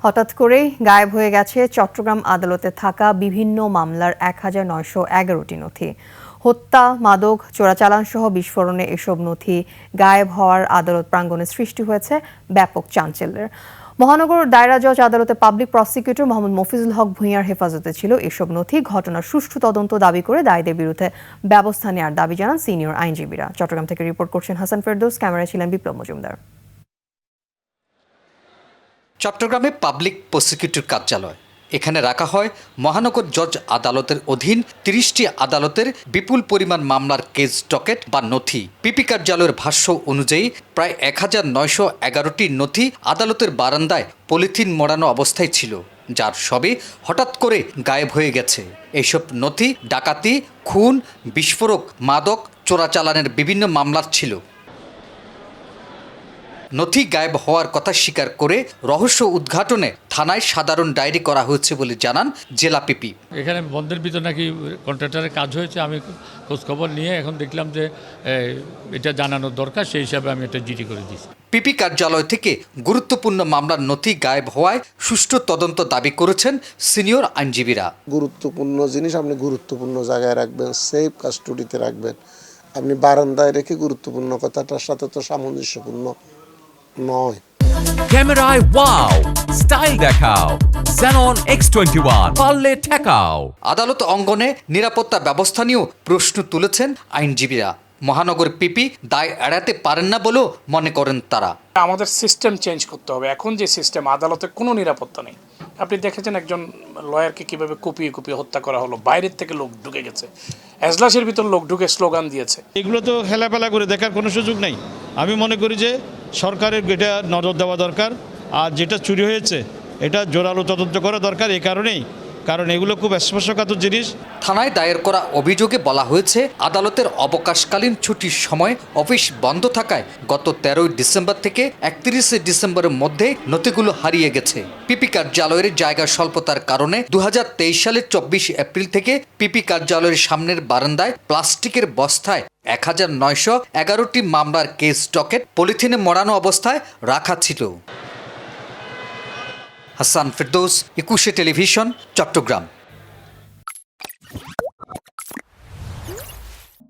হঠাৎ করেই গায়েব হয়ে গেছে চট্টগ্রাম আদালতে থাকা বিভিন্ন মামলার ১,৯১১টি নথি। হত্যা, মাদক, চোরাচালান সহ বিস্ফোরণে এসব নথি গায়েব হওয়ার আদালত প্রাঙ্গণে সৃষ্টি হয়েছে ব্যাপক চাঞ্চল্যের। মহানগর দায়রা জজ আদালতে পাবলিক প্রসিকিউটর মোহাম্মদ মফিজুল হক ভূঁইয়ার হেফাজতে ছিল এসব নথি। ঘটনার সুষ্ঠু তদন্ত দাবি করে দায়ীদের বিরুদ্ধে ব্যবস্থা নেওয়ার দাবি জানান সিনিয়র আইনজীবীরা। চট্টগ্রাম থেকে রিপোর্ট করছেন হাসান ফেরদৌস, ক্যামেরায় ছিলেন বিপ্লব মজুমদার। চট্টগ্রামে পাবলিক প্রসিকিউটর কার্যালয়, এখানে রাখা হয় মহানগর জজ আদালতের অধীন ৩০টি আদালতের বিপুল পরিমাণ মামলার কেস ডকেট বা নথি। পিপি কার্যালয়ের ভাষ্য অনুযায়ী প্রায় ১,৯১১টি নথি আদালতের বারান্দায় পলিথিন মোড়ানো অবস্থায় ছিল, যার সবই হঠাৎ করে গায়েব হয়ে গেছে। এইসব নথি ডাকাতি, খুন, বিস্ফোরক, মাদক, চোরাচালানের বিভিন্ন মামলার ছিল। নথি গায়েব হওয়ার কথা স্বীকার করে রহস্য উদ্ঘাটনে থানায় সাধারণ ডায়েরি করা হয়েছে বলে জানান জেলা পিপি। এখানে বন্ধের ভিতর নাকি কন্ট্রাক্টরের কাজ হয়েছে, আমি খোঁজখবর নিয়ে এখন দেখলাম যে এটা জানানোর দরকার, সেই হিসাবে আমি এটা জিডি করে দিয়েছি। পিপি কার্যালয় থেকে গুরুত্বপূর্ণ মামলার নথি গায়েব হওয়ায় সুষ্ঠু তদন্ত দাবি করেছেন সিনিয়র আইনজীবীরা। গুরুত্বপূর্ণ জিনিস আপনি গুরুত্বপূর্ণ জায়গায় রাখবেন, সেফ কাস্টডিতে রাখবেন। আপনি বারান্দায় রেখে গুরুত্বপূর্ণ কথাটার সাথে তো সামঞ্জস্যপূর্ণ নয়। ক্যামেরায় ওয়াও, স্টাইল দেখাও, Xenon X21 পারলে ঠেকাও। আদালত অঙ্গনে নিরাপত্তা ব্যবস্থা নিয়েও প্রশ্ন তুলেছেন আইনজীবীরা। মহানগর পিপি দায় এড়াতে পারেন না বলেও মনে করেন তারা। আমাদের সিস্টেম চেঞ্জ করতে হবে। এখন যে সিস্টেম, আদালতে কোনো নিরাপত্তা নেই। আপনি দেখেছেন একজন লয়ারকে কিভাবে কুপিয়ে কুপিয়ে হত্যা করা হলো, বাইরের থেকে লোক ঢুকে গেছে, এজলাসের ভিতর লোক ঢুকে স্লোগান দিয়েছে। এগুলো তো খেলাফেলা করে দেখার কোনো সুযোগ নেই। আমি মনে করি যে সরকারের এটা নজর দেওয়া দরকার, আর যেটা চুরি হয়েছে এটা জোরালো তদন্ত করা দরকার। এই কারণ এগুলো খুব স্পর্শকাতর জিনিস। থানায় দায়ের করা অভিযোগে বলা হয়েছে, আদালতের অবকাশকালীন ছুটির সময় অফিস বন্ধ থাকায় গত ১৩ ডিসেম্বর থেকে ৩১ ডিসেম্বরের মধ্যে নথিগুলো হারিয়ে গেছে। পিপি কার্যালয়ের জায়গা স্বল্পতার কারণে ২০২৩ সালের ২৪ এপ্রিল থেকে পিপি কার্যালয়ের সামনের বারান্দায় প্লাস্টিকের বস্তায় ১,৯১১টি মামলার কেস ডকেট পলিথিনে মোড়ানো অবস্থায় রাখা ছিল। হাসান ফেরদৌস, ২১ টেলিভিশন, চট্টগ্রাম।